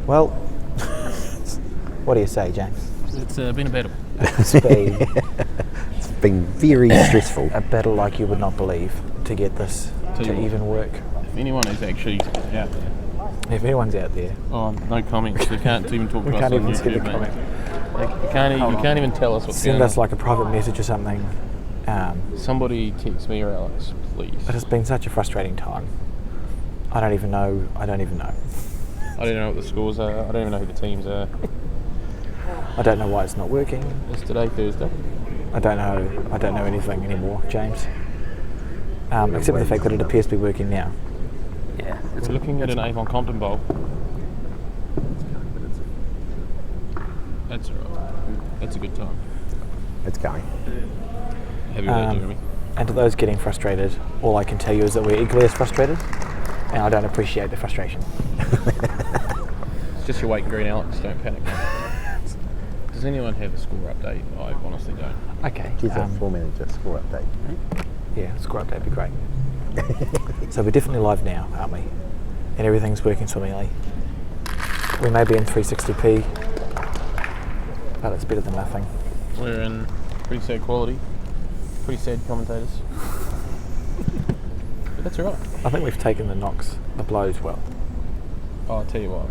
Well, what do you say, James? It's been a battle. It's been very stressful. a battle like you would not believe to get this to even work. If anyone is actually out there, If anyone's out there, no comments. We can't even talk we to us can't on even see the YouTube, mate. comment. Like, you can't even tell us what's Send going us like a private message or something. on. Somebody text me or Alex, please. It has been such a frustrating time. I don't even know. I don't even know what the scores are. I don't even know who the teams are. I don't know why it's not working. It's today, Thursday. I don't know anything anymore, James. Except for the fact that it appears to be working now. Yeah. We're looking at an Avon Compton Bowl. That's alright. That's a good time. It's going. Happy with that, Jeremy? And to those getting frustrated, all I can tell you is that we're equally as frustrated, and I don't appreciate the frustration. It's just your weight in green, Alex. Don't panic. Does anyone have a score update? I honestly don't. Okay. Geez, a 4-minute score update. Yeah, score update would be great. So we're definitely live now, aren't we? And everything's working swimmingly. We may be in 360p, but it's better than nothing. We're in pretty sad quality. Pretty sad commentators. But that's alright. I think we've taken the knocks, the blows well. Oh, I'll tell you what.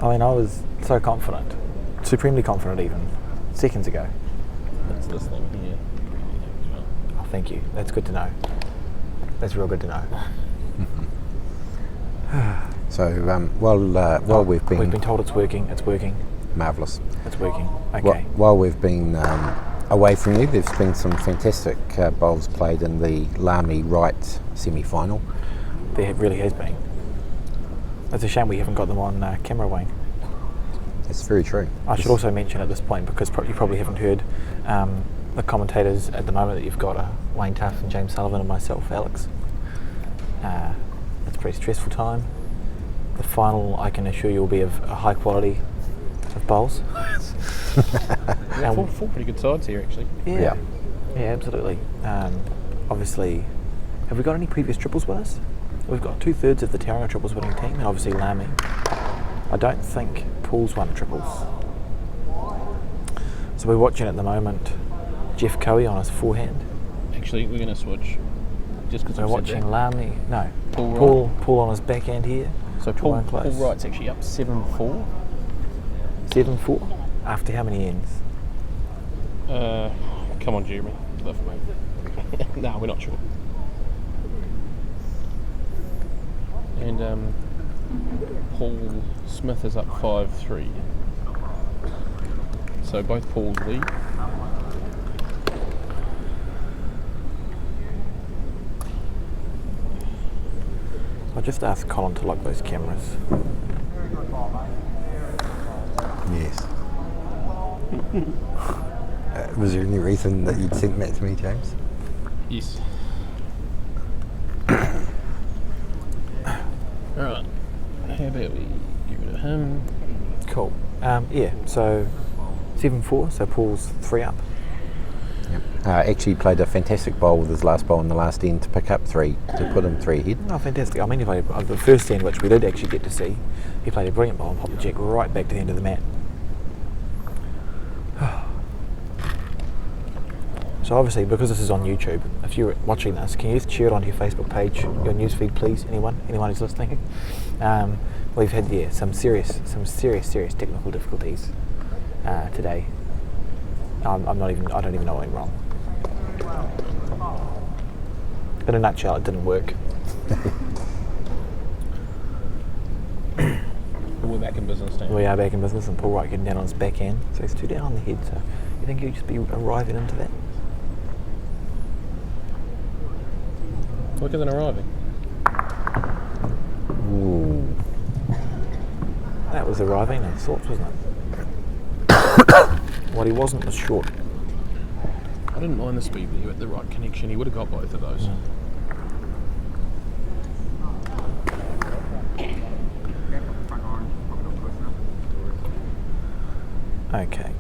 I mean, I was so confident, supremely confident even, seconds ago. That's this thing here. Oh, thank you. That's good to know. That's real good to know. So while we've been told it's working, marvellous. it's working. Okay. While we've been away from you, there's been some fantastic bowls played in the Lamy Wright semi-final. There really has been. It's a shame we haven't got them on camera, Wayne. It's very true. I should also mention at this point, because you probably haven't heard, the commentators at the moment that you've got are Wayne Tuff and James Sullivan and myself, Alex. It's a pretty stressful time. The final, I can assure you, will be of a high quality of bowls. Four pretty good sides here, actually. Yeah, absolutely. Obviously, have we got any previous triples with us? We've got 2/3 of the Tauranga triples winning team, and obviously Lamy. I don't think Paul's won triples. So we're watching at the moment Jeff Coey on his forehand. Actually, we're going to switch. Just because We're watching Lamy. No, Paul Paul on his backhand here. So Paul Wright's actually up 7-4. 7-4. After how many ends? Come on, Jeremy. Lift, mate. No, we're not sure. And Paul Smith is up 5-3. So both Pauls lead. I just asked Colin to lock those cameras. Yes. Was there any reason that you'd sent that to me, James? Yes. Alright. How about we get rid of him? Cool. So 7-4, so Paul's 3 up. Yep. Actually played a fantastic bowl with his last bowl in the last end to pick up 3, to put him 3 ahead. Oh, fantastic. I mean, he played the first end, which we did actually get to see. He played a brilliant bowl and popped the jack right back to the end of the mat. So obviously, because this is on YouTube, if you're watching this, can you just share it onto your Facebook page, your newsfeed, please? Anyone who's listening? We've had some serious technical difficulties today. I don't even know what went wrong. In a nutshell, it didn't work. We're back in business now. We are back in business, and Paul Wright getting down on his backhand, so he's 2 down on the head. So you think he'll just be arriving into that? Quicker than arriving. Ooh. That was arriving of sorts, wasn't it? What he wasn't was short. I didn't mind the speed, but you had the right connection. He would have got both of those. Okay.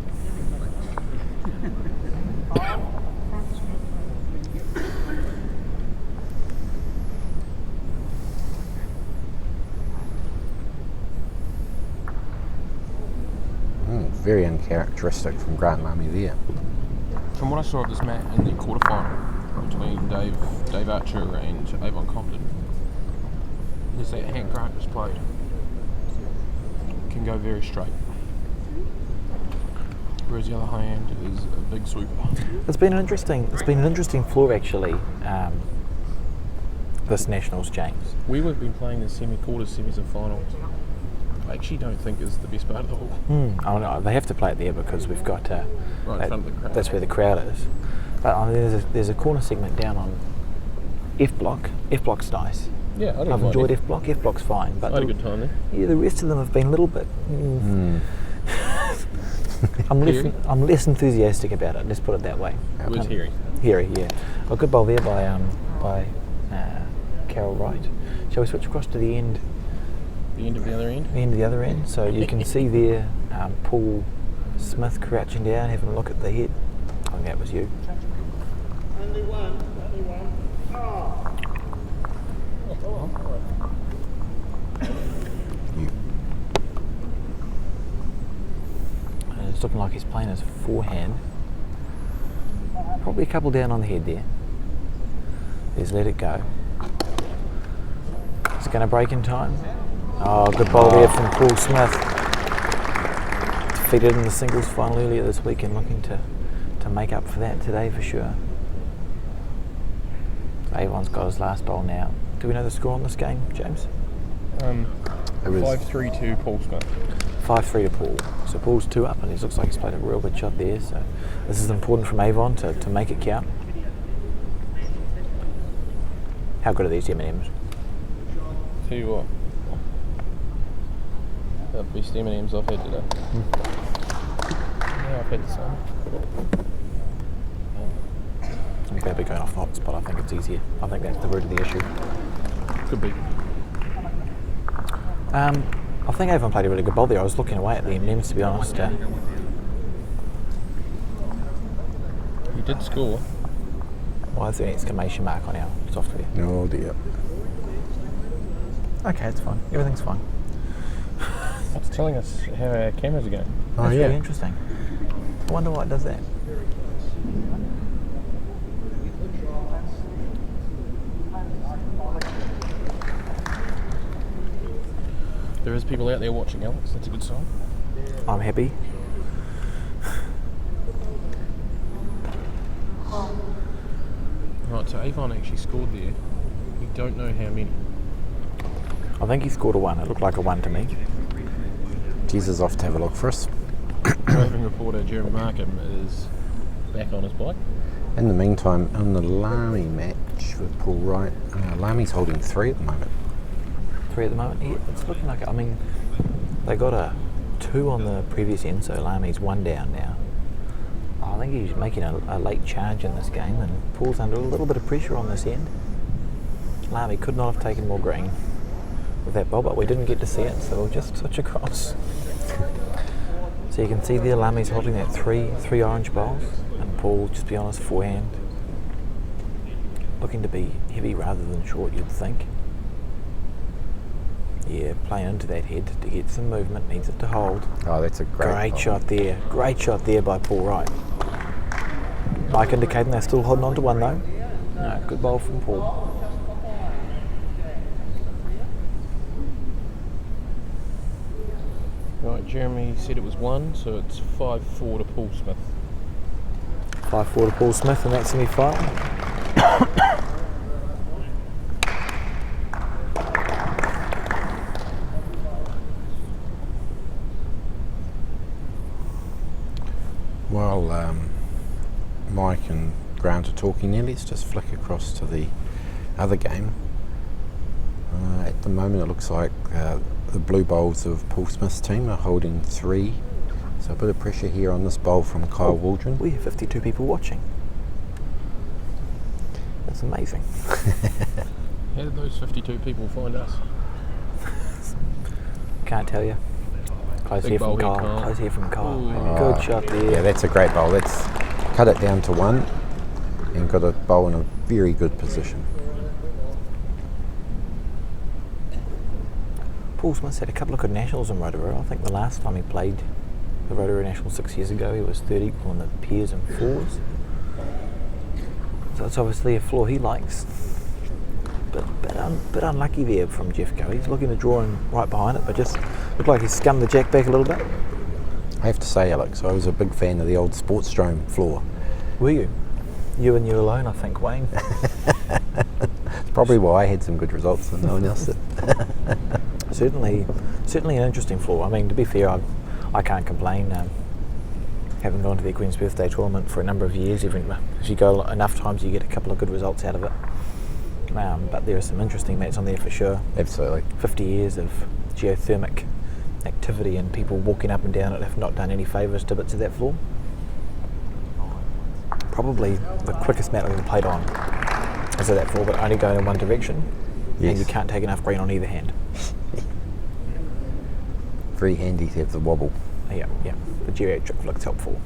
very uncharacteristic from Grant Lamy there. From what I saw of this match in the quarterfinal between Dave Archer and Avon Compton, is that hand Grant was played can go very straight, whereas the other hand is a big sweeper. It's been an interesting floor actually. This Nationals, James. Where we've been playing the semi-quarters, semis and finals, I actually don't think is the best part of the hall. Oh no, they have to play it there because we've got Right in front of the crowd. That's where the crowd is. But I mean, there's a corner segment down on F block. F block's nice. Yeah, I don't I've mind enjoyed it. F block. F block's fine. But I had a good time there. yeah, the rest of them have been a little bit. I'm less enthusiastic about it. Let's put it that way. Where's Harry? Harry, yeah. A good bowl there by Carol Wright. Shall we switch across to the end? The end of the other end? The end of the other end. So you can see there Paul Smith crouching down, having a look at the head. I think that was you. Only one. And it's looking like he's playing his forehand. Probably a couple down on the head there. He's let it go. It's going to break in time. Oh, good bowl there from Paul Smith. Defeated in the singles final earlier this week and looking to make up for that today for sure. So Avon's got his last bowl now. Do we know the score on this game, James? 5-3 to Paul Smith. 5-3 to Paul. So Paul's 2 up and it looks like he's played a real good shot there. So this is important from Avon to make it count. How good are these M&Ms? Tell you what, the best M&Ms I've had today. Yeah, I've had the same. I'm glad we're going off the hotspot. I think it's easier. I think that's the root of the issue. Could be. I think Avon played a really good bowl there. I was looking away at the M&Ms to be honest. He did score. Why is there an exclamation mark on our software? Oh dear. Okay, it's fine. Everything's fine. It's telling us how our cameras are going. Oh That's yeah. really interesting. I wonder why it does that. There is people out there watching, Alex. That's a good sign. I'm happy. Right, so Avon actually scored there. We don't know how many. I think he scored a 1. It looked like a 1 to me. Jesus off to have a look for us. Roving reporter Jeremy Markham is back on his bike. In the meantime, in the Lamy match with Paul Wright, Lamy's holding 3 at the moment. 3 at the moment. Yeah, it's looking like, I mean, they got a 2 on the previous end, so Lamy's 1 down now. I think he's making a late charge in this game, and Paul's under a little bit of pressure on this end. Lamy could not have taken more green with that bowl, but we didn't get to see it, so we'll just switch across. So you can see there Lamy's holding that three orange bowls, and Paul, just be honest, forehand. Looking to be heavy rather than short, you'd think. Yeah, playing into that head to get some movement, needs it to hold. Oh, that's a great bowl. Shot there. Great shot there by Paul Wright. Mike indicating they're still holding on to 1 though. No, good bowl from Paul. Right, Jeremy said it was 1, so it's 5-4 to Paul Smith. 5-4 to Paul Smith in that semi-final. While Mike and Grant are talking there, let's just flick across to the other game. At the moment it looks like the blue bowls of Paul Smith's team are holding 3, so a bit of pressure here on this bowl from Kyle Waldron. We have 52 people watching. That's amazing. How did those 52 people find us? Can't tell you. Close Big here bowl from here, Kyle. Kyle. Close here from Kyle. Ooh. Good shot there. Yeah, that's a great bowl. Let's cut it down to 1 and got a bowl in a very good position. Paul Smith's had a couple of good nationals in Rotorua. I think the last time he played the Rotary National 6 years ago. He was third equal in the pairs and fours. So it's obviously a floor he likes. Bit unlucky there from Jeff Go. He's looking to draw in right behind it, but just looked like he scummed the jack back a little bit. I have to say, Alex, I was a big fan of the old Sportstrome floor. Were you? You and you alone, I think, Wayne. It's probably why I had some good results and no one else did. Certainly an interesting floor. I mean, to be fair, I can't complain. Having gone to the Queen's Birthday tournament for a number of years, if you go enough times, you get a couple of good results out of it. But there are some interesting mats on there for sure. Absolutely. 50 years of geothermic activity and people walking up and down it have not done any favours to bits of that floor. Probably the quickest mat I've ever played on is at that floor, but only going in one direction. Yes. And you can't take enough green on either hand. Very handy to have the wobble. Yeah. The geriatric flick's helpful.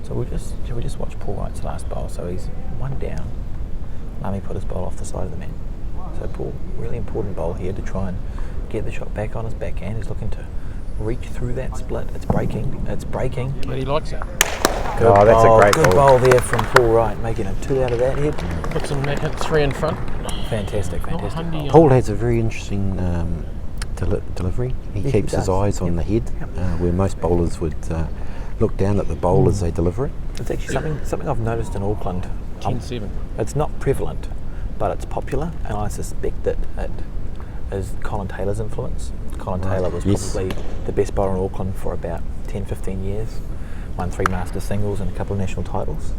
So shall we just watch Paul Wright's last bowl? So he's one down. Lamy put his bowl off the side of the mat. So Paul, really important bowl here to try and get the shot back on his backhand. He's looking to reach through that split. It's breaking. But he likes it. Good that's bowl, a great good ball. bowl there from Paul Wright, making a 2 out of that head. Puts him hit 3 in front. Fantastic. Handy. Paul has a very interesting delivery. He Yeah, keeps he his does. eyes on the head, Yep. where most bowlers would look down at the bowl as they deliver it. It's actually something I've noticed in Auckland. 10-7. It's not prevalent, but it's popular, and I suspect that it is Colin Taylor's influence. Colin Taylor was Yes. probably the best bowler in Auckland for about 10-15 years. Won 3 Master singles and a couple of national titles,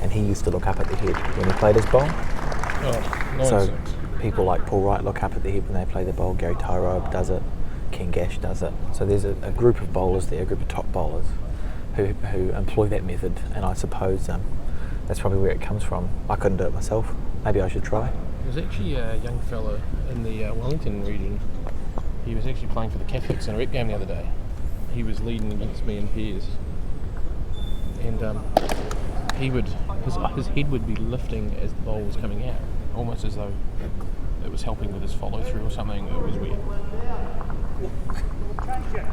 and he used to look up at the head when he played his bowl. Oh, So 9-6. people like Paul Wright look up at the head when they play the bowl. Gary Tyrone does it. Ken Gash does it. So there's a group of bowlers there, a group of top bowlers who employ that method, and I suppose that's probably where it comes from. I couldn't do it myself. Maybe I should try. There's actually a young fella in the Wellington region. He was actually playing for the Catholics in a rep game the other day. He was leading against me in pairs, and his head would be lifting as the ball was coming out, almost as though it was helping with his follow through or something. It was weird.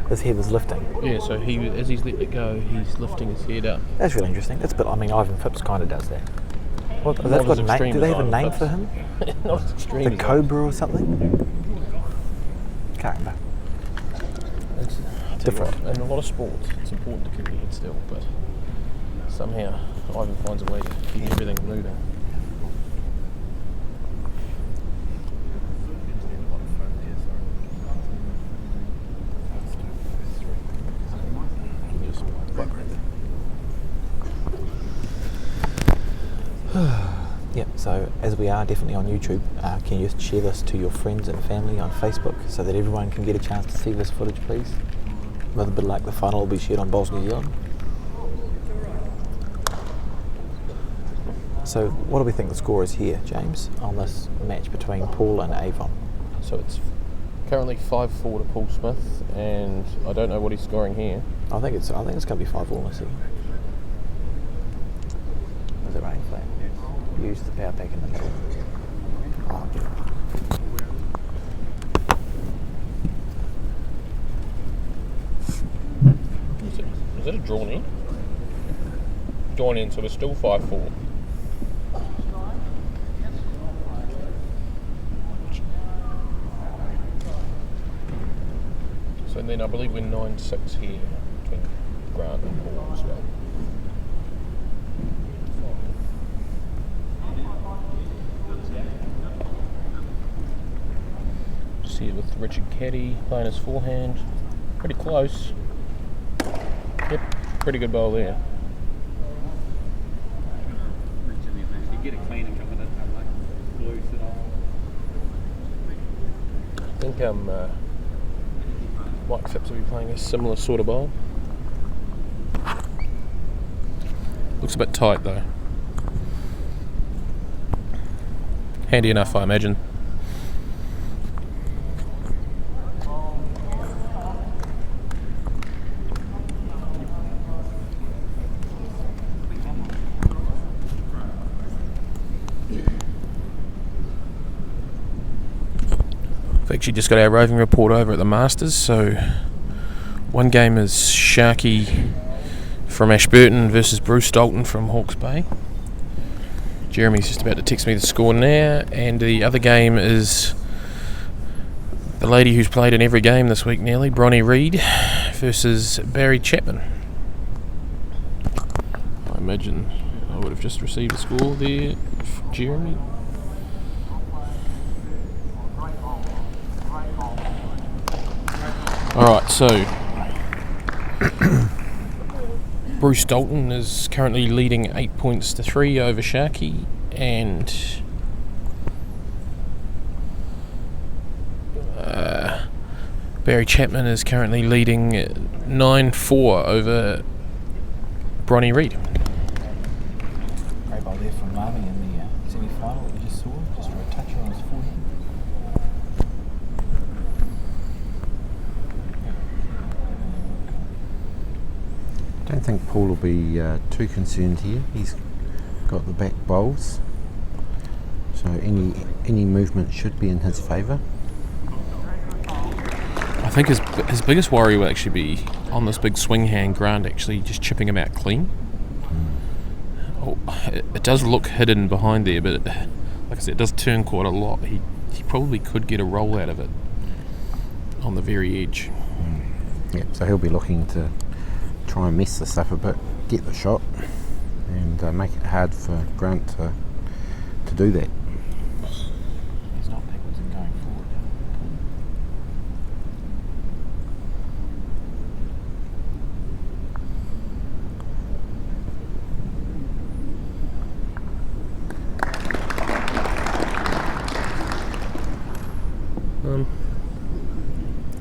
His head was lifting. Yeah, so as he's let it go, he's lifting his head up. That's really interesting. Ivan Phipps kind of does that. Well, Not they've as got a name. extreme Do they as have a Ivan name Phipps. for him? Not as extreme. The as Cobra or something? Can't remember. It's Different. In a lot of sports, it's important to keep your head still, but somehow Ivan finds a way to keep everything moving. Yep, so as we are definitely on YouTube, can you just share this to your friends and family on Facebook so that everyone can get a chance to see this footage, please? With a bit like the final will be shared on Bowls New Zealand. So what do we think the score is here, James, on this match between Paul and Avon? So it's currently 5-4 to Paul Smith, and I don't know what he's scoring here. I think it's going to be 5-all, let's see. Is it running flat? Use the power pack in the middle. Oh, good. Is it a drawn in? Drawn in, so we're still 5-4. So then I believe we're 9-6 here between Grant and Paul as well. Just here with Richard Caddy playing his forehand. Pretty close. Yep, pretty good bowl there. You get it clean and come with it, like loose it all. I think Mike Phipps will be playing a similar sort of bowl. Looks a bit tight though. Handy enough, I imagine. We've actually just got our roving report over at the Masters, so One game is Sharky from Ashburton versus Bruce Dalton from Hawke's Bay. Jeremy's just about to text me the score now, and the other game is the lady who's played in every game this week nearly, Bronnie Reid versus Barry Chapman. I imagine I would have just received a score there from Jeremy. Alright, so Bruce Dalton is currently leading 8 points to 3 over Sharky, and Barry Chapman is currently leading 9-4 over Bronnie Reid. Great ball there from Marvin in the semi-final that we just saw, just for a toucher on his forehand. I don't think Paul will be too concerned here. He's got the back bowls, so any movement should be in his favour. I think his biggest worry will actually be on this big swing hand, Grant actually just chipping him out clean. Oh, it does look hidden behind there, but like I said, it does turn quite a lot. He probably could get a roll out of it on the very edge. Yeah, so he'll be looking to try and mess this up a bit, get the shot, and make it hard for Grant to do that. He's not backwards and going forward.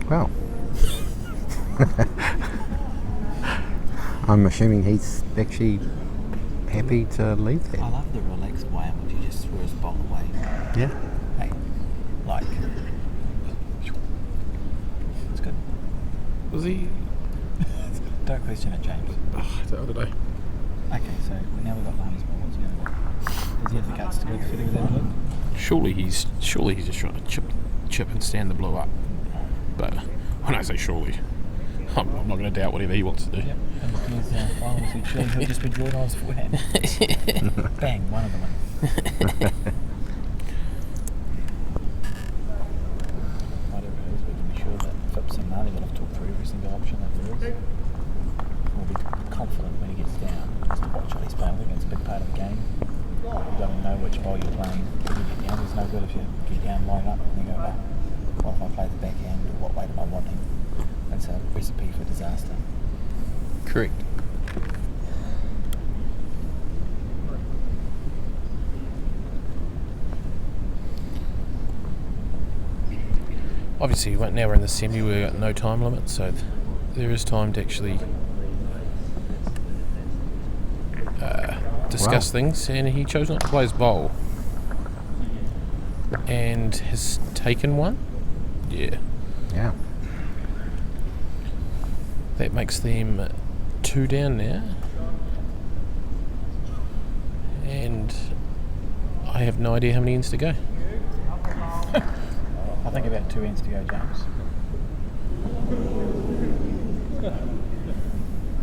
Well, I'm assuming he's actually happy to leave that. I love the relaxed way in which he just threw his bowl away. Yeah. Hey, like, it's good. Was he? Don't question it, James. The other day. Okay, so now we've got Lama's ball. What's he going to do? Does he have the guts to go through with that look? Surely he's just trying to chip and stand the blow up. But when I say surely, I'm not going to doubt whatever he wants to do. Yep. And his finals, he'll just be drawing on his forehand. Bang, one of them. Whatever it is, we can be sure that Phipps and Marnie will have talked through every single option that there is. We'll be confident when he gets down just to watch what he's playing. I think it's a big part of the game. You've got to know which ball you're playing when you get down. There's no good if you get down, line up, and you go, oh, what if I play the backhand, or what weight am I wanting? That's a recipe for disaster. Correct. Obviously, now we're in the semi, we've got no time limit, so there is time to actually discuss things, and he chose not to play his bowl. And has taken one? Yeah. Yeah. That makes them 2 down now. And I have no idea how many ends to go. I think about 2 ends to go, James.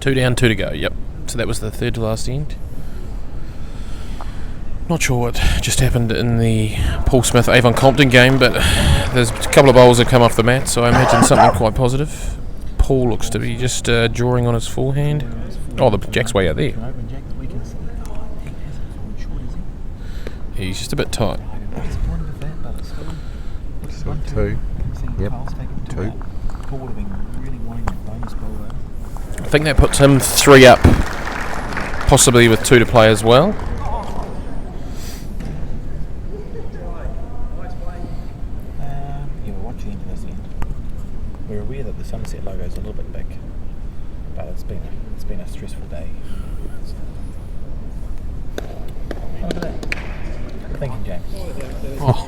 2 down, 2 to go, yep. So that was the third to last end. Not sure what just happened in the Paul Smith Avon Compton game, but there's a couple of bowls that come off the mat, so I imagine something quite positive. Paul looks to be just drawing on his forehand. Oh, the jack's way out there. He's just a bit tight. So 2. Yep. 2. I think that puts him 3 up, possibly with 2 to play as well. We're aware that the Sunset logo is a little bit big, but it's been a stressful day. Look at that. Good thinking, James. Oh,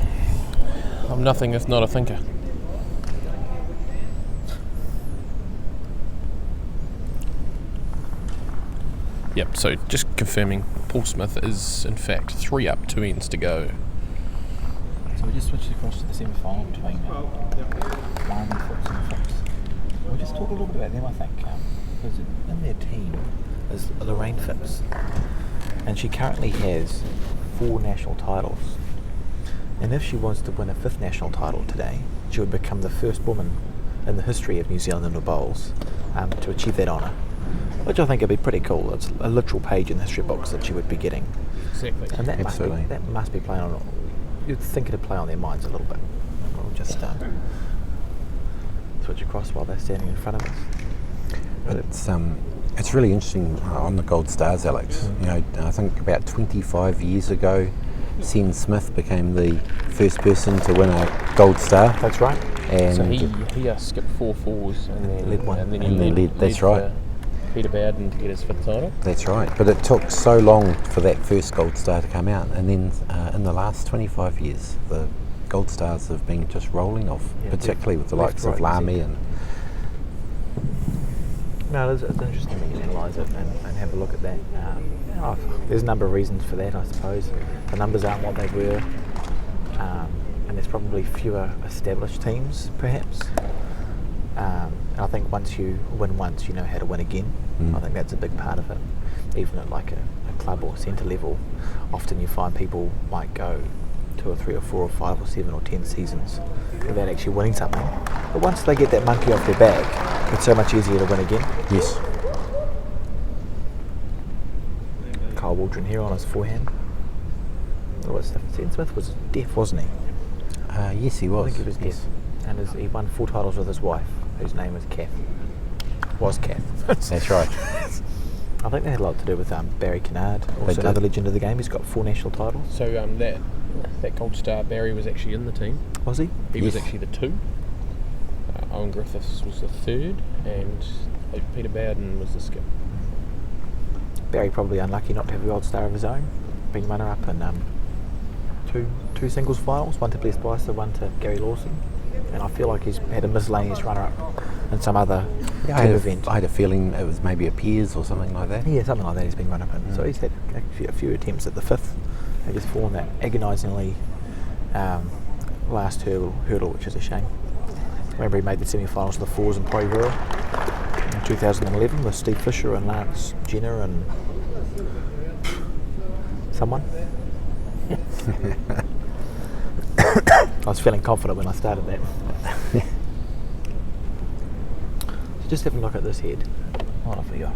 I'm nothing if not a thinker. Yep, so just confirming, Paul Smith is in fact 3 up, 2 ends to go. So we just switched across to the semi-final between Marvin, Phipps and Phipps. we'll just talk a little bit about them, I think. Because in their team is Lorraine Phipps, and she currently has 4 national titles. And if she wants to win a 5th national title today, she would become the first woman in the history of New Zealand indoor bowls to achieve that honour, which I think would be pretty cool. It's a literal page in the history books that she would be getting. Exactly. And that Absolutely. must be playing on. You'd think it'd play on their minds a little bit. We'll just switch across while they're standing in front of us. But it's really interesting on the Gold Stars, Alex. You know, I think about 25 years ago, Sen Smith became the first person to win a Gold Star. That's right. And So he skipped 4 fours and then Led one. and then And he then led, that's right. Peter Bowden to get his 5th title. That's right. But it took so long for that first Gold Star to come out, and then in the last 25 years, the Gold Stars have been just rolling off, particularly with the left, likes right, of Lamy and and No, it's interesting when you analyse it and have a look at that. There's a number of reasons for that, I suppose. The numbers aren't what they were, and there's probably fewer established teams, perhaps. And I think once you win once, you know how to win again. I think that's a big part of it. Even at like a club or centre level, often you find people might go 2 or 3 or 4 or 5 or 7 or 10 seasons without actually winning something. But once they get that monkey off their back, it's so much easier to win again. yes, Kyle Waldron here on his forehand. Sen Smith was deaf, wasn't he? yes, he was. I think he was deaf. Yes. And he won 4 titles with his wife, whose name is Kath. Was Kath. That's right. I think that had a lot to do with Barry Kennard, also did. another legend of the game. He's got 4 national titles. So that Gold Star, Barry was actually in the team. Was he? He was Yes. actually the 2. Owen Griffiths was the 3rd, and Peter Bowden was the skip. Barry probably unlucky not to have a gold star of his own. Being runner-up in two singles finals, one to Blair Spicer, one to Gary Lawson. And I feel like he's had a miscellaneous runner-up in some other Yeah, team event. I had a feeling it was maybe a Piers or something like that. Yeah, something like that he's been run up in. So he's had a few attempts at the 5th. They just fallen that agonisingly last hurdle, which is a shame. Remember he made the semi-finals of the 4s in Pro World in 2011 with Steve Fisher and Lance Jenner and someone. I was feeling confident when I started that. So just having a look at this head. Oh, I forgot.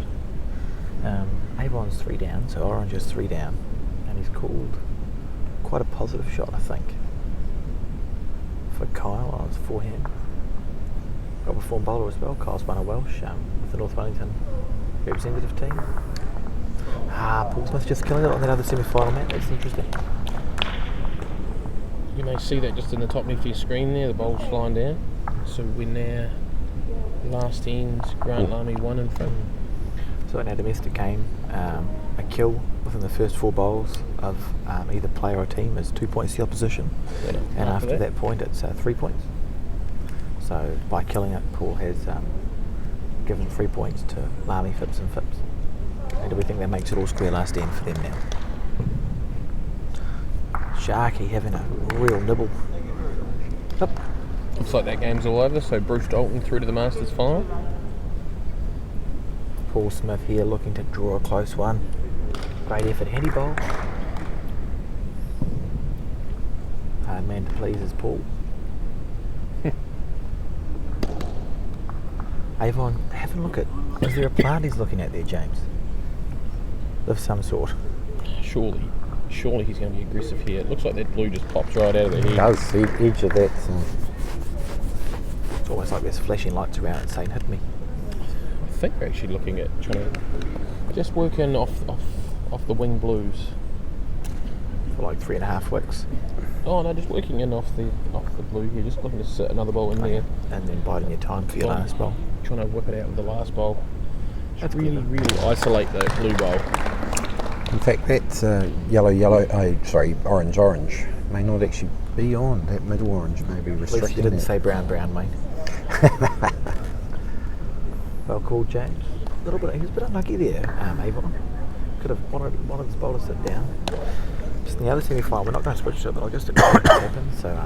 Avon's 3 down, so Orange is 3 down, and he's called quite a positive shot, I think, for Kyle on his forehand. Got a form bowler as well. Kyle's won a Welsh with the North Wellington representative team. Paul Smith just killing it on that other semi-final match. That's interesting. You may see that just in the top left of your screen there, the bowl's flying down. So we're now last end, Grant Lamy 1 in front. So in our domestic game, a kill within the first 4 bowls of either player or team is 2 points to the opposition, and after that point it's 3 points. So by killing it, Paul has given 3 points to Lamy, Phipps and Phipps. And we think that makes it all square last end for them now. Sharky having a real nibble. Up. Looks like that game's all over, so Bruce Dalton through to the Masters final. Paul Smith here looking to draw a close one. Great effort, handy bowl. Hard man to please is Paul. Avon, have a look at, is there a plant he's looking at there, James? Of some sort. Surely he's going to be aggressive here. It looks like that blue just pops right out of the It head. does, the edge of that. It's almost like there's flashing lights around it saying, hit me. I think we're actually looking at trying to just work in off the wing blues. For like 3.5 wicks. Oh no, just working in off the blue here, just looking to sit another ball in there. And then biding your time for your last bowl. Trying to whip it out with the last bowl. That's Really isolate the blue bowl. In fact, that orange may not actually be on. That middle orange may be At least restricting you didn't that. say brown, mate. Well called, James. He was a bit unlucky there, Avon. Could have wanted his bowl to sit down. Just in the other semi-final, we're not going to switch to it, but I'll just explain what's happened. So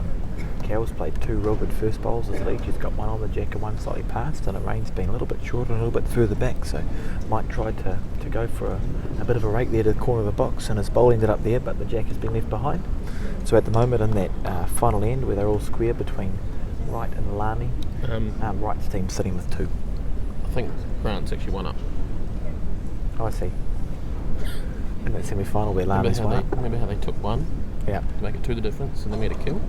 Carroll's played 2 real good first bowls this league. He's got one on the jack and one slightly past, and Rain's been a little bit shorter and a little bit further back, so Mike tried to go for a bit of a rake there to the corner of the box, and his bowl ended up there, but the jack has been left behind. So at the moment in that final end where they're all square between Wright and Lamy, Wright's team sitting with 2. I think Grant's actually one up. Oh, I see. In that semi-final where Lamy's one up. Remember how they took one Yeah. to make it 2 the difference and they made a kill?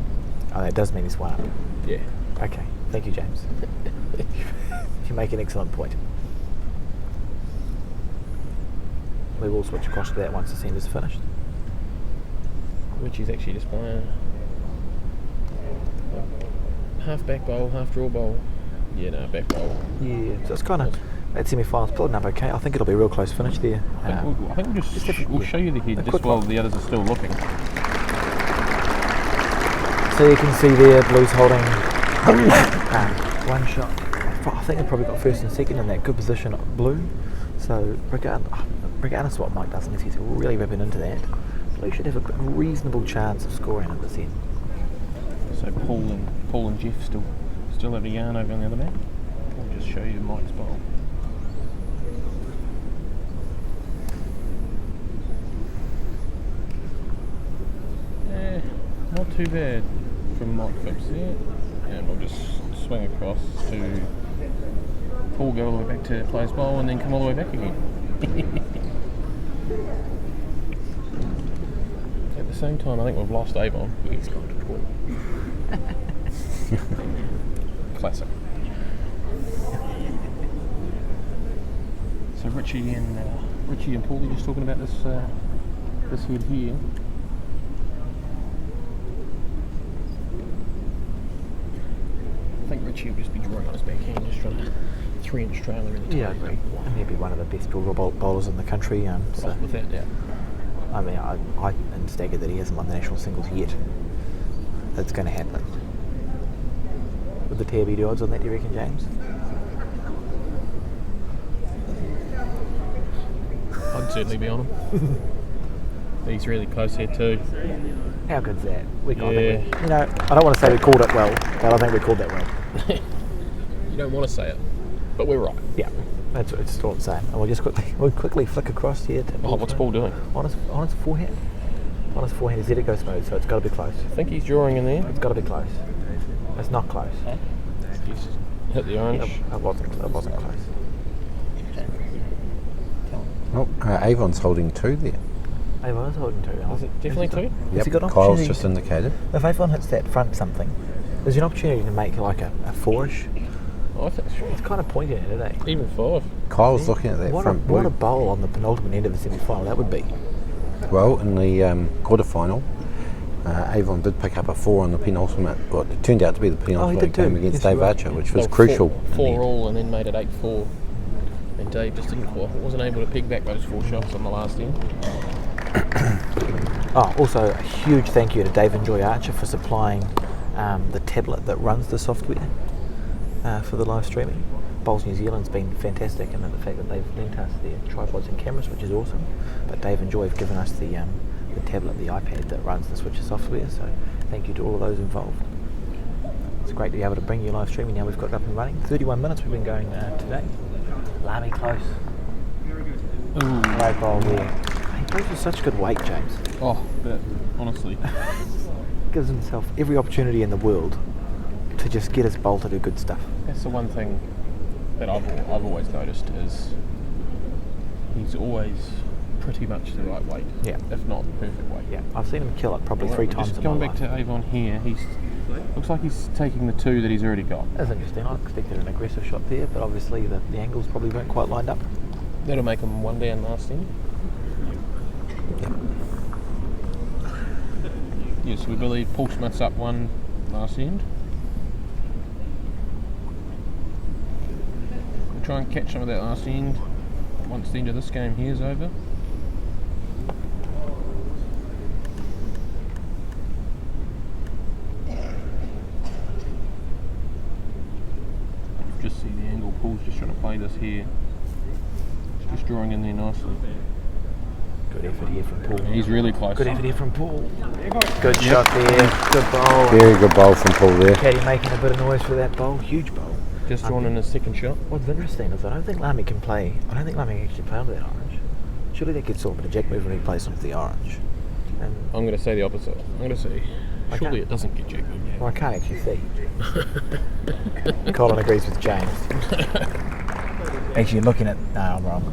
Oh, that does mean he's one up. Yeah. Okay. Thank you, James. You make an excellent point. We will switch across to that once the centre's finished. Which is actually just playing half back bowl, half draw bowl. Yeah, no, back bowl. Yeah, so it's kind of, that semi-final's pulling up okay. I think it'll be a real close finish there. I think we'll show you the head just while the others are still looking. So you can see there, Blues holding one shot. I think they've probably got first and second in that good position, Blue. So regardless of what Mike does, unless he's really ripping into that, Blue should have a reasonable chance of scoring at this end. So Paul and Jeff still have a yarn over on the other back. I'll just show you Mike's bowl. Not too bad from Mike Phipps there. And we'll just swing across to Paul, go all the way back to play his bowl and then come all the way back again. At the same time, I think we've lost Avon. He's gone to Paul. Classic. So Richie and Paulie just talking about this head here. I think Richie will just be drawing on his backhand, just trying to 3-inch trailer in the Yeah, I agree. And he'll be one of the best draw bowlers in the country. So without doubt. I mean, I'm staggered that he hasn't won the national singles yet. That's going to happen. With the TRB odds on that, do you reckon, James? I'd certainly be on him. He's really close here too. How good's that? I don't want to say we called it well, but I think we called that well. You don't want to say it, but we're right. Yeah, that's all I'm saying. And we'll quickly flick across here to What's Paul doing? On his forehand. On his forehand, his it go smooth, so it's got to be close. I think he's drawing in there. It's got to be close. It's not close. He's hit the orange. It wasn't close. Oh, Avon's holding 2 there. Avon is holding 2. Is it definitely 2? Has he got an Kyle's opportunity just indicated. If Avon hits that front something, there's an opportunity to make like a 4-ish. I think so. It's kind of pointing at it, eh? Even 5. Kyle's looking at that front blue. What a bowl on the penultimate end of the semi-final that would be. Well, in the quarter-final, Avon did pick up a 4 on the penultimate. Well, it turned out to be the penultimate game against Dave Archer, which was crucial. 4 all and then made it 8-4. And Dave just wasn't able to peg back those 4 shots on the last end. Also a huge thank you to Dave and Joy Archer for supplying the tablet that runs the software for the live streaming. Bowls New Zealand's been fantastic in the fact that they've lent us their tripods and cameras, which is awesome. But Dave and Joy have given us the tablet, the iPad that runs the Switcher software. So thank you to all of those involved. It's great to be able to bring you live streaming now we've got it up and running. 31 minutes we've been going today. Lamy close. Ooh. Great bowl there. He plays with such good weight, James. Oh, that, honestly. Gives himself every opportunity in the world to just get his bowl to do good stuff. That's the one thing that I've always noticed is he's always pretty much the right weight. Yeah. If not the perfect weight. Yeah, I've seen him kill it probably 3 times just in my going life. back to Avon here, looks like he's taking the 2 that he's already got. That's interesting. I expected an aggressive shot there, but obviously the angles probably weren't quite lined up. That'll make him 1 down last end. Yeah. Yes, we believe Paul Smith's up 1 last end. We'll try and catch some of that last end once the end of this game here is over. Just see the angle. Paul's just trying to play this here. Just drawing in there nicely. Good effort here from Paul. He's really close. Good effort here from Paul. Good shot there. Good bowl. Very good bowl from Paul there. Caddy making a bit of noise for that bowl. Huge bowl. Just drawn in his second shot. What's interesting is I don't think Lamy can play. I don't think Lamy can actually play onto that orange. Surely they could sort of a jack move when he plays onto the orange. And I'm going to say the opposite. I'm going to say, surely it doesn't get jack moved. well, I can't actually see. Colin agrees with James. Actually, looking at... No, I'm wrong.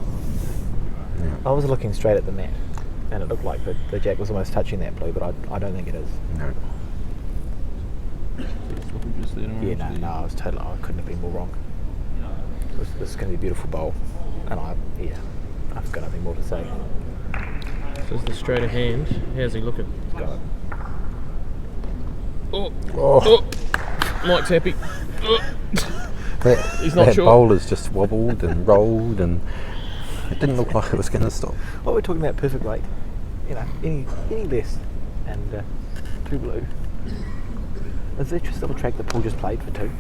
Yeah. I was looking straight at the mat, and it looked like the jack was almost touching that blue, but I don't think it is. No. Yeah, no, I was totally... I couldn't have been more wrong. This is going to be a beautiful bowl, and I've got nothing more to say. So is the straighter hand. How's he looking? Got it. Oh, Mike's happy. He's not that sure. bowl has just wobbled and rolled, and it didn't look like it was going to stop. Well, we're talking about perfect weight. You know, any less, and 2 blue. Is there just a little track that Paul just played for 2?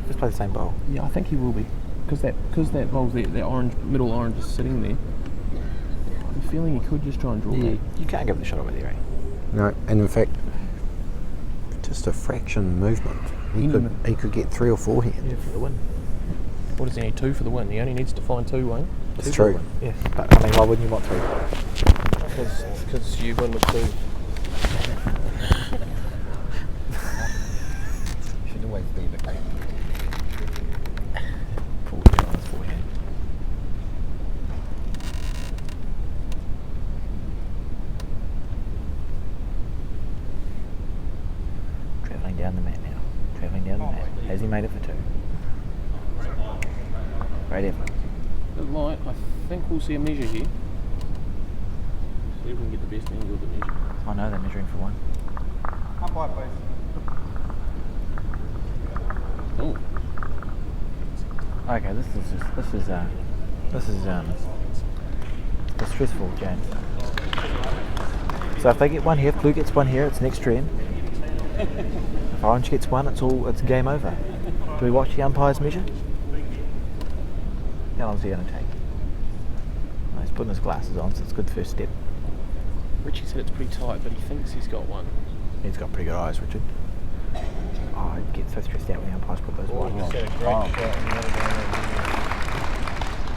Just play the same bowl. Yeah, I think he will be. Because that bowl's there, that orange, middle orange is sitting there. I'm feeling he could just try and draw that. You can't give the shot away there, eh? No, and in fact, just a fraction movement. He could get 3 or 4 hands. Yeah, for the win. What does he need? 2 for the win. He only needs to find 2, Wayne. It's 2 true. for the win. Yeah, but I mean, why wouldn't you want 3? Because you win with 2. Should always be the case. Paul on his forehand. Travelling down the mat now. Travelling down the mat. Has he made it for 2? Great effort. Bit light. I think we'll see a measure here. See if we can get the best angle of the measure. I know they're measuring for 1. Oh. Okay, this is stressful, James. So if they get 1 here, if blue gets 1 here, it's next turn. If orange gets 1, it's game over. Do we watch the umpires measure? How long is he going to take? Oh, he's putting his glasses on, so it's a good first step. Richie said it's pretty tight, but he thinks he's got 1. He's got pretty good eyes, Richard. Oh, I get so stressed out when the umpires put those wide. Just had a great shot and the other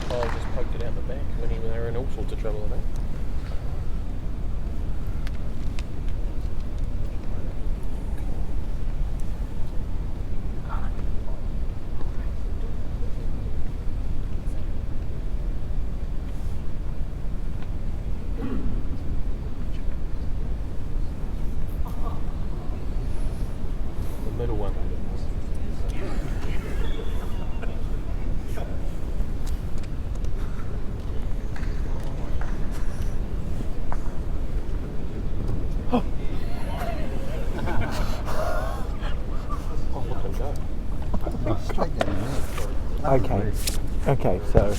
guy just poked it out the back when they were in all sorts of trouble, I think. The middle one. Okay, so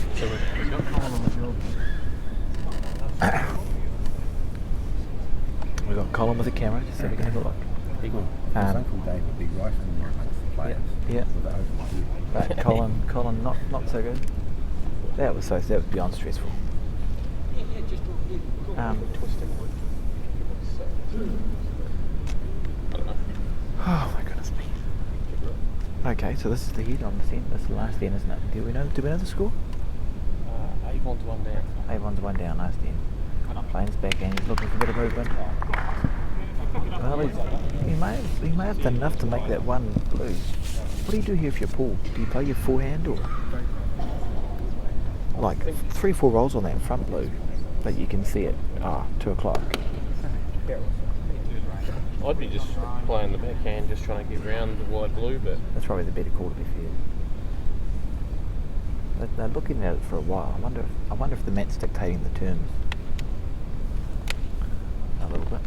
we've got Colin with a camera, so we can have a look. Big one. Uncle Dave would be right in there amongst the players. Yeah. With the overview. But Colin not so good. That was beyond stressful. Oh my goodness me. Okay, so this is the heat on the 10. This is the last 10, isn't it? Do we know the score? Avon's 1 down. Avon's 1 down, last 10. Playing his backhand, he's looking for a bit of movement. Well, he may have done enough to make that 1 blue. What do you do here if you're Paul? Do you play your forehand or like 3-4 rolls on that front blue, but you can see it 2 o'clock? I'd be just playing the backhand, just trying to get around the wide blue, but That's probably the better call, to be fair. They're looking at it for a while. I wonder if the mat's dictating the terms a little bit.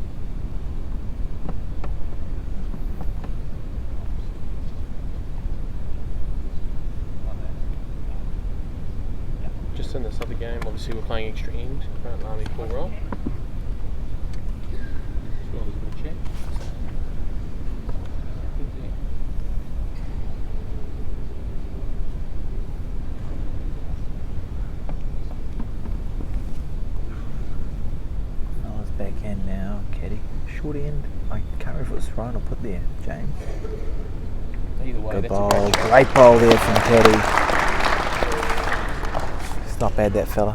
just in this other game, obviously we're playing extra end, Grant Army full roll. As well as a bit of check. thrown or put there, James? Either way, Good that's bowl. a great Great bowl there from Caddy. It's not bad, that fella.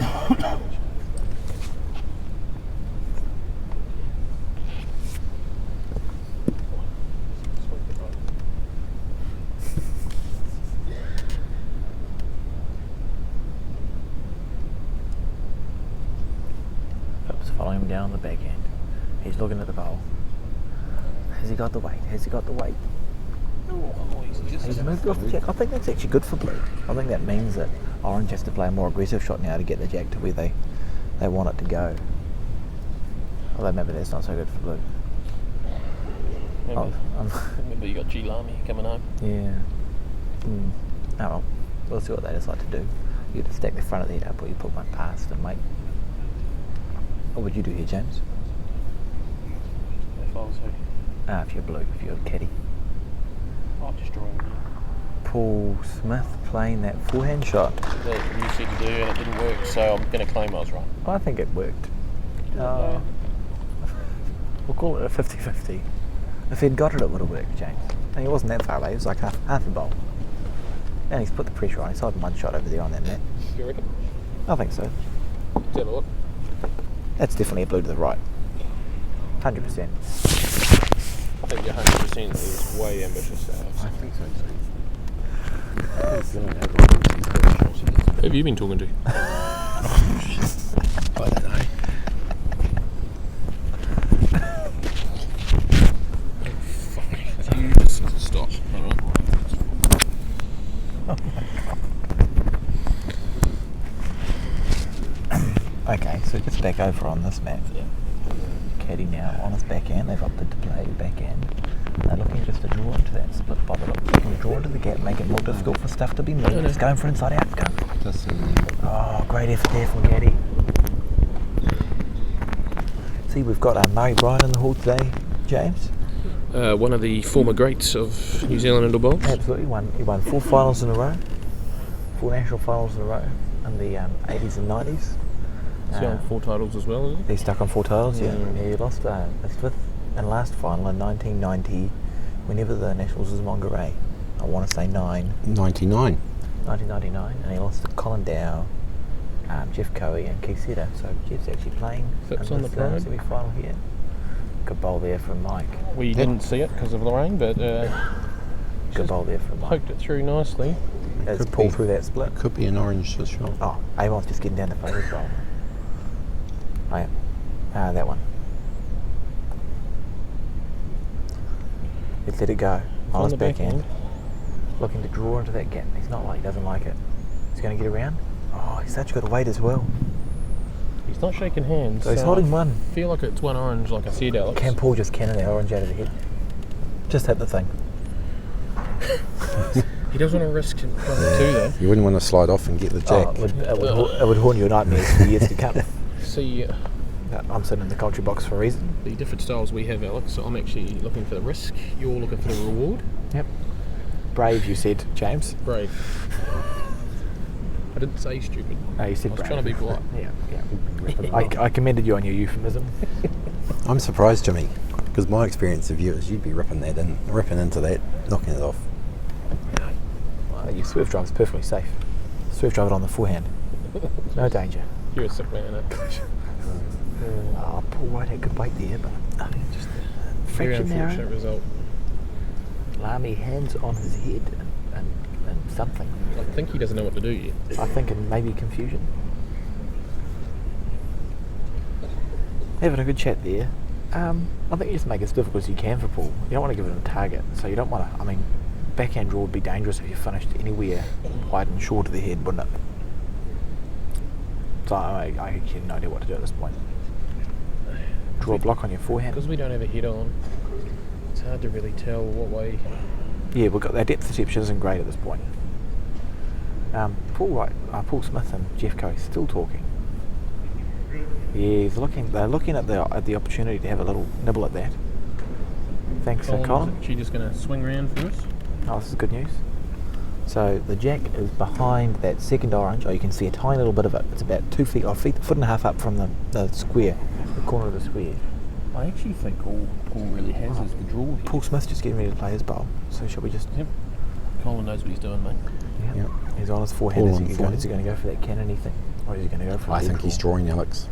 Phillips following him down the backhand. He's looking at the bowl. Has he got the weight? Has he got the weight? He's moved off the jack. I think that's actually good for blue. I think that means that orange has to play a more aggressive shot now to get the jack to where they want it to go. Although maybe that's not so good for blue. Remember you got G Lamy coming home. Yeah. Oh well, we'll see what they decide to do. You either stack the front of the head up or you put one past and wait. What would you do here, James? If I was who? If you're blue, if you're caddy. I'd just draw him again. Paul Smith playing that forehand shot. That you said to do and it didn't work, so I'm going to claim I was right. I think it worked. No. We'll call it a 50-50. If he'd got it, it would have worked, James. And he wasn't that far away, he was like half a bowl. And he's put the pressure on, he's holding one shot over there on that net. You reckon? I think so. Let's have a look. That's definitely a blue to the right. 100%. I think your 100% is way ambitious. I think so too. Who have you been talking to? I don't know. Stop. Alright. Okay, so just back over on this map. Yeah. Caddy now on his backhand. They've opted to play backhand. They're looking just to draw into that split bottom. Looking to draw into the gap, make it more difficult for stuff to be moved. Just going for inside out. Go. Oh, great effort there from Caddy. See, we've got Murray Bryan in the hall today, James. One of the former greats of New Zealand indoor bowls. Absolutely, he won 4 finals in a row, 4 national finals in a row in the 80s and 90s. He's on 4 titles as well, isn't he? He's stuck on 4 titles, yeah. He lost his 5th and last final in 1990, whenever the Nationals was Monterey. I want to say 99. 1999, and he lost to Colin Dow, Jeff Coey and Keith Setter. So Jeff's actually playing Phipps in on the this pride. semi-final here. Good bowl there from Mike. We didn't see it because of the rain, but Good bowl there from Mike. poked it through nicely. As Could pulled be. through that split. Could be an orange shot. Oh, Avon's just getting down to play his bowl. Oh yeah, that one. Let's let it go. On his the backhand. Looking to draw into that gap. He's not like he doesn't like it. He's going to get around. Oh, he's such good weight as well. He's not shaking hands. So he's holding one. I feel like it's one orange, like I said, Alex. Can Paul just cannon that orange out of the head? Just hit the thing. He doesn't want to risk running 2 though. You wouldn't want to slide off and get the jack. Oh, it would haunt your nightmares for years to come. See, I'm sitting in the culture box for a reason. the different styles we have, Alex. So I'm actually looking for the risk. You're looking for the reward. Yep. Brave, you said, James. Brave. I didn't say stupid. No, you said I was brave. trying to be polite. Yeah. I commended you on your euphemism. I'm surprised, Jimmy, because my experience of you is you'd be ripping into that, knocking it off. Your swerve drive is perfectly safe. Swerve drive it on the forehand. No danger. You're a sick man, eh? Paul White had good weight there, but just a Very fraction unfortunate narrow. result. Lamy hands on his head and something. I think he doesn't know what to do yet. I think in maybe confusion. Having a good chat there. I think you just make it as difficult as you can for Paul. You don't want to give him a target, so you don't want to. I mean, backhand draw would be dangerous if you finished anywhere wide and short of the head, wouldn't it? So I have no idea what to do at this point. Draw a block on your forehand. Because we don't have a head on, it's hard to really tell what way. Yeah, we've got our depth perception isn't great at this point. Paul Smith and Jeff Coe still talking. Yeah, they're looking at the opportunity to have a little nibble at that. Thanks, Colin. Is she just going to swing around for us? Oh, this is good news. So the jack is behind that second orange. Oh, you can see a tiny little bit of it. It's about 2 feet, foot and a half up from the square, the corner of the square. I actually think all Paul really has is the draw here. Paul Smith's just getting ready to play his bowl, so shall we just... Yep. Colin knows what he's doing, mate. Yep. He's on his forehand. Paul Is on he forehand. going to go for that cannon thing? Or is he going to go for I a think dead he's call? drawing Alex.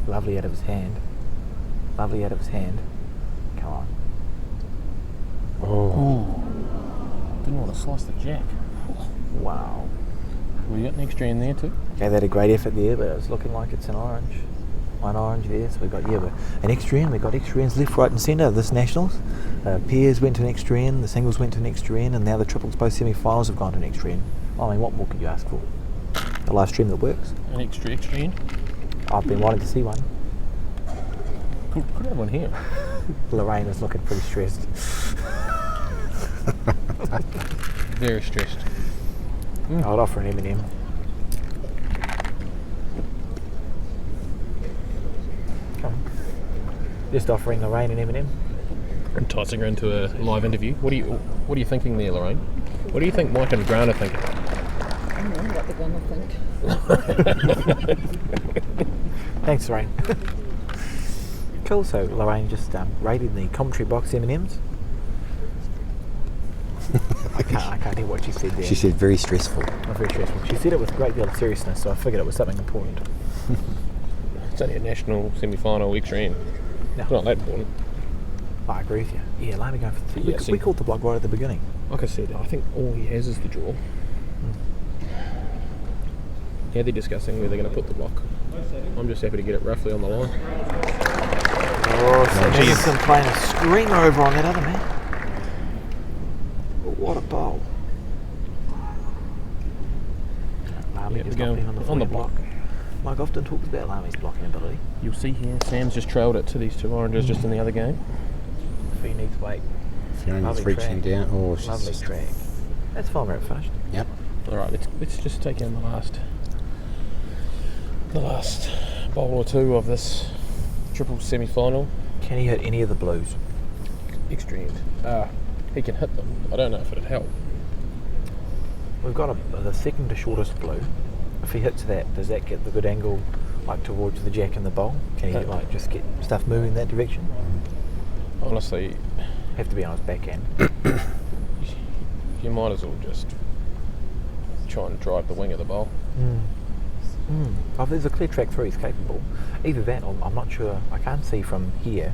Lovely out of his hand. Lovely out of his hand. Come on. Oh. Ooh. Didn't want to slice the jack. Wow. We got an extra in there too. Okay, they had a great effort there, but it's looking like it's an orange. One orange there, so we've got, but an extra end. We've got extra ends left, right and centre this Nationals. Pairs went to an extra end, the singles went to an extra end, and now the triples, both semi-finals have gone to an extra end. I mean, what more could you ask for? A live stream that works. An extra end. I've been wanting to see one. Could have one here. Lorraine is looking pretty stressed. Very stressed. I'd offer an M&M. Come on. Just offering Lorraine an M&M. Enticing her into a live interview. What are you thinking there, Lorraine? What do you think Mike and Grant are thinking? I don't know what they're going to think. Thanks, Lorraine. Cool. So Lorraine just raided the commentary box M&Ms. I can't hear what she said there. She said very stressful. Not very stressful. She said it with a great deal of seriousness, so I figured it was something important. It's only a national semi-final extra end. No. It's not that important. I agree with you. Yeah, Lamy going for the... Yeah, we called the block right at the beginning. Like I said, I think all he has is the draw. Now they're discussing where they're going to put the block. I'm just happy to get it roughly on the line. Oh, so Nicholson playing a screamer over on that other man. What a bowl. Lamy Yep, just we're hopped in going on the block. Mike often talks about Lamy's blocking ability. You'll see here, Sam's just trailed it to these two oranges just in the other game. If he needs weight. Fiona's Lovely reaching track. down. Oh, she's Lovely just, track. That's fine where it finished. Yep. All right, let's just take in the last bowl or two of this triple semi-final. Can he hit any of the blues? Extra end. He can hit them. I don't know if it'd help. We've got the second to shortest blue. If he hits that, does that get the good angle like towards the jack in the bowl? Can he like just get stuff moving in that direction? Honestly, Have to be on his backhand. you might as well just try and drive the wing of the bowl. Oh, there's a clear track through, he's capable. Either that or I'm not sure, I can't see from here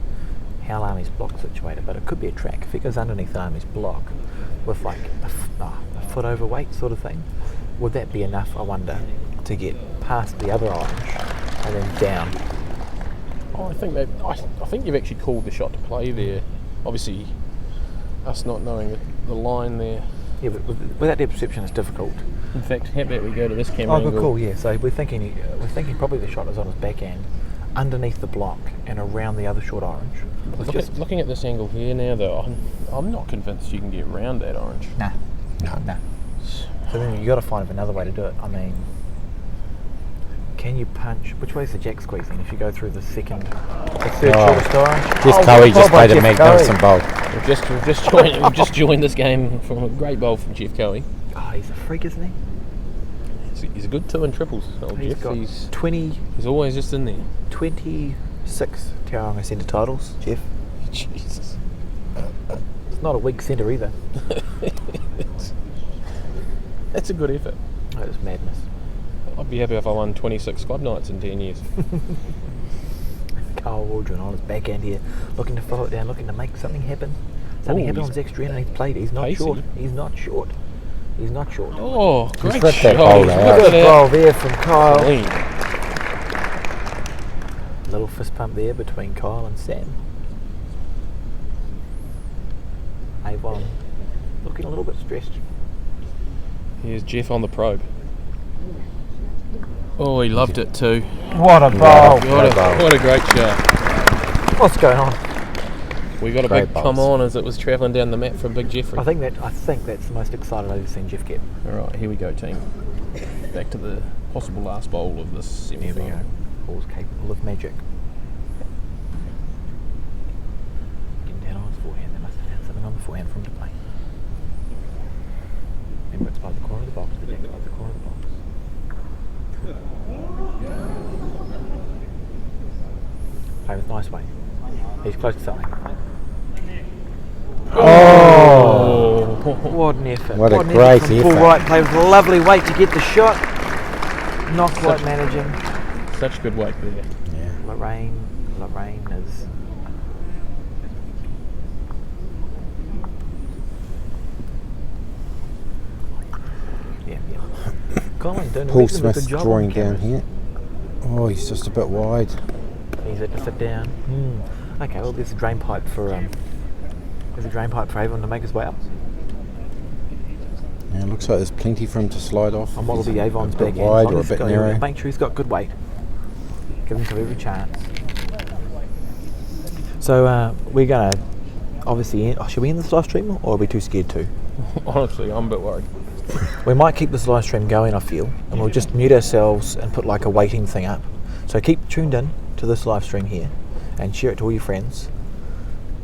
how Lamy's block situated, but it could be a track. If it goes underneath Lamy's block with like a foot overweight sort of thing, would that be enough, I wonder, to get past the other orange and then down? Oh, I think you've actually called the shot to play there. Obviously, us not knowing the line there. Yeah, but without depth perception it's difficult. In fact, how about we go to this camera Oh, angle? good call, yeah. So we're thinking probably the shot is on his backhand, underneath the block and around the other short orange. Looking at this angle here now, though, I'm not convinced you can get round that orange. Nah. So then you got to find another way to do it. I mean, can you punch? Which way is the jack squeezing? If you go through the third shortest orange. Jeff Cowie just played a magnificent bowl. We've just joined this game from a great bowl from Jeff Cowie. Oh, he's a freak, isn't he? He's a good two in triples, old He's Jeff. got He's 20, always just in there. 26 Tauranga centre titles, Jeff. Jesus. It's not a weak centre either. That's a good effort. That was madness. I'd be happy if I won 26 club nights in 10 years. Carl Waldron on his backhand here, looking to follow it down, looking to make something happen. Something happened on his extra end and he's played. He's not pacey. short. He's not short. He's not short. Oh, great ripped shot. that bowl He's out. ripped Good it goal out. there from Kyle. Clean. Little fist pump there between Kyle and Sam. Avon looking a little bit stressed. Here's Jeff on the probe. Oh, he loved it too. What a bowl! What a great shot. What's going on? We got a Great big bowls. come on as it was travelling down the map from Big Jeffrey. I think that's the most excited I've ever seen Jeff get. Alright, here we go, team. Back to the possible last bowl of this Here we go. semi-final. Paul's capable of magic. Getting down on his forehand. They must have found something on the forehand for him to play. Remember, it's by the corner of the box. The deck by the corner of the box. Play with Nice weight. He's close to something. Oh! What an effort. What a an great from Paul effort. Wright played with a lovely weight to get the shot. Not quite managing. Such good weight there. Yeah. Lorraine is... Yeah. Colin doing a Paul reasonably Smith's good job drawing on down cameras. here. Oh, he's just a bit wide. He's had to sit down. Okay, well there's a drain pipe for Avon to make his way up. Yeah, looks like there's plenty for him to slide off. And what will be Avon's a bit back end? wide or a bit narrow. Make sure he's got good weight. Give him every chance. So we're gonna obviously should we end this live stream or are we too scared to? Honestly, I'm a bit worried. We might keep this live stream going, I feel, and we'll just mute ourselves and put like a waiting thing up. So keep tuned in to this live stream here and share it to all your friends.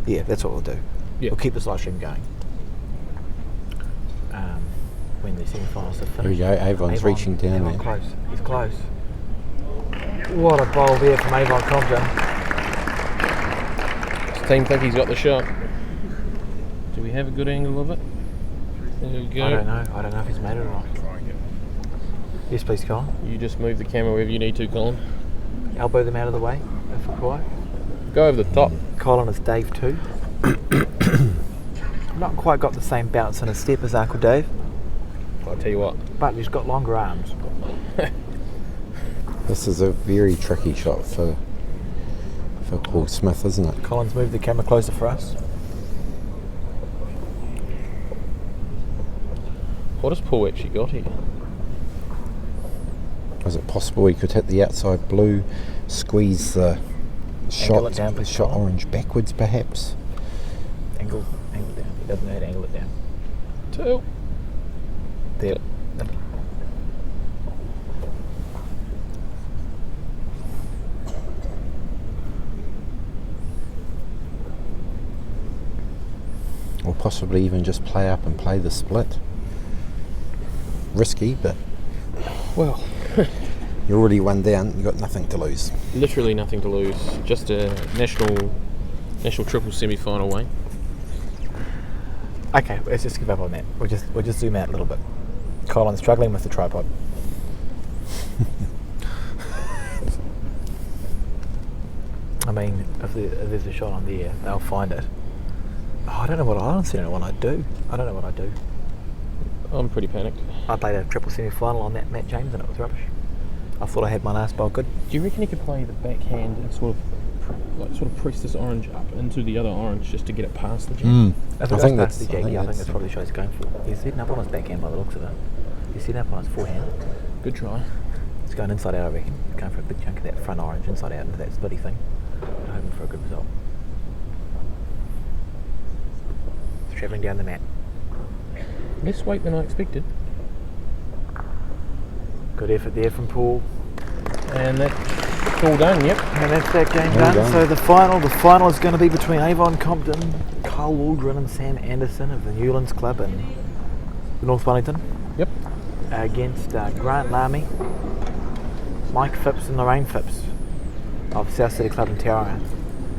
Yeah, that's what we'll do. Yeah. We'll keep this live stream going. When the semi-finals are finished. Here we go, Avon's reaching down Avon there. close. He's close. What a bowl there from Avon Compton. Does the team think he's got the shot? Do we have a good angle of it? There we go. I don't know if he's made it or not. Yes, please, Colin. You just move the camera wherever you need to, Colin. Elbow them out of the way, if required. Go over the top. Colin is Dave too. Not quite got the same bounce in his step as Uncle Dave, I'll tell you what. but he's got longer arms. This is a very tricky shot for Paul Smith, isn't it? Colin's moved the camera closer for us. What has Paul actually got here? Is it possible he could hit the outside blue, squeeze the Angle it down, please, shot Colin. orange backwards perhaps? Angle it down. He doesn't know how to angle it down. 2. There. Or possibly even just play up and play the split. Risky, but Well, you're already one down, you've got nothing to lose. literally nothing to lose. Just a national triple semi-final win. Okay, let's just give up on that. We'll just zoom out a little bit. Colin's struggling with the tripod. I mean, if there's a shot on there, they'll find it. Oh, I don't know what I'd do. I don't know what I'd do. I'm pretty panicked. I played a triple semi-final on that Matt James and it was rubbish. I thought I had my last bowl good. Do you reckon he could play the backhand and sort of press this orange up into the other orange just to get it past the jam? If it goes past the jig, I think that's probably the shot he's going for. He's setting up on his backhand by the looks of it. He's setting up on his forehand. Good try. It's going inside out, I reckon. He's going for a big chunk of that front orange inside out into that splitty thing. I'm hoping for a good result. It's travelling down the mat. Less weight than I expected. Good effort there from Paul. And that's all done, yep. And that's that game Well done. done. So the final is going to be between Avon Compton, Carl Waldron and Sam Anderson of the Newlands Club in North Wellington Yep. against Grant Lamy, Mike Phipps and Lorraine Phipps of South City Club in Tauranga.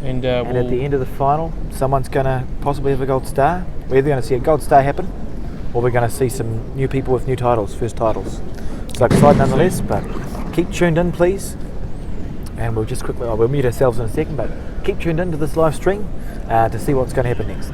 And, And at the end of the final, someone's going to possibly have a gold star. We're either going to see a gold star happen or we're going to see some new people with new titles, first titles. So exciting nonetheless, but keep tuned in please. And we'll just quickly, we'll mute ourselves in a second, but keep tuned in to this live stream to see what's going to happen next.